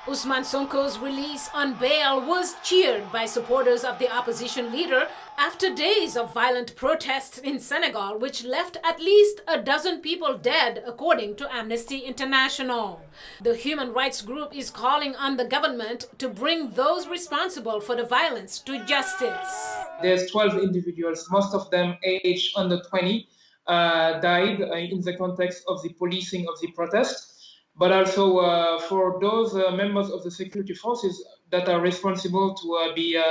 Ousmane Sonko's release on bail was cheered by supporters of the opposition leader after days of violent protests in Senegal, which left at least a dozen people dead, according to Amnesty International. The human rights group is calling on the government to bring those responsible for the violence to justice. There's 12 individuals, most of them aged under 20, died in the context of the policing of the protest. But also for those members of the security forces that are responsible to be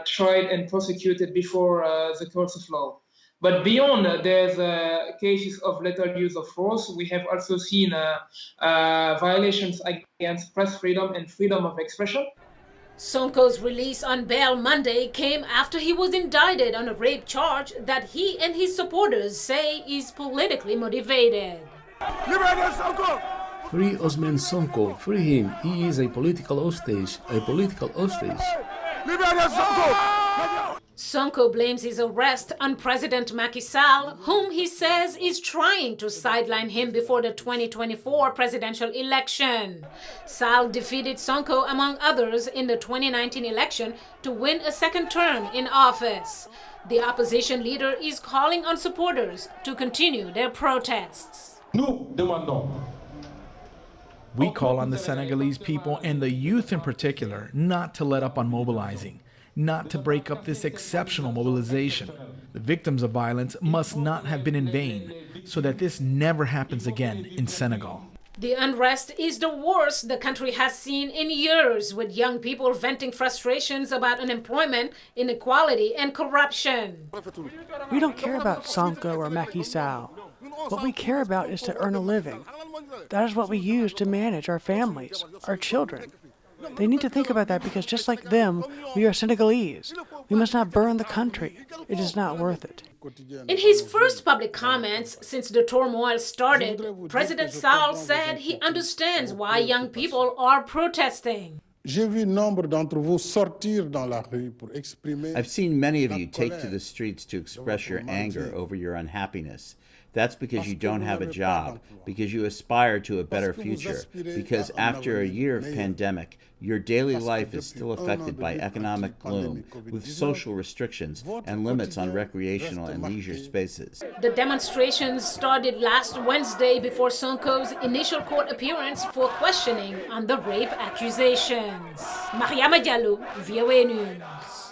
tried and prosecuted before the courts of law. But beyond, there's cases of lethal use of force. We have also seen violations against press freedom and freedom of expression. Sonko's release on bail Monday came after he was indicted on a rape charge that he and his supporters say is politically motivated. Free Ousmane Sonko, free him. He is a political hostage, Sonko blames his arrest on President Macky Sall, whom he says is trying to sideline him before the 2024 presidential election. Sall defeated Sonko, among others, in the 2019 election to win a second term in office. The opposition leader is calling on supporters to continue their protests. We call on the Senegalese people and the youth in particular not to let up on mobilizing, not to break up this exceptional mobilization. The victims of violence must not have been in vain, so that this never happens again in Senegal. The unrest is the worst the country has seen in years, with young people venting frustrations about unemployment, inequality, and corruption. We don't care about Sonko or Macky Sall. What we care about is to earn a living. That is what we use to manage our families, our children. They need to think about that because just like them, we are Senegalese. We must not burn the country. It is not worth it. In his first public comments since the turmoil started, President Sall said he understands why young people are protesting. I've seen many of you take to the streets to express your anger over your unhappiness. That's because you don't have a job, because you aspire to a better future, because after a year of pandemic, your daily life is still affected by economic gloom, with social restrictions and limits on recreational and leisure spaces. The demonstrations started last Wednesday before Sonko's initial court appearance for questioning on the rape accusations. Mariama Diallo, VOA News.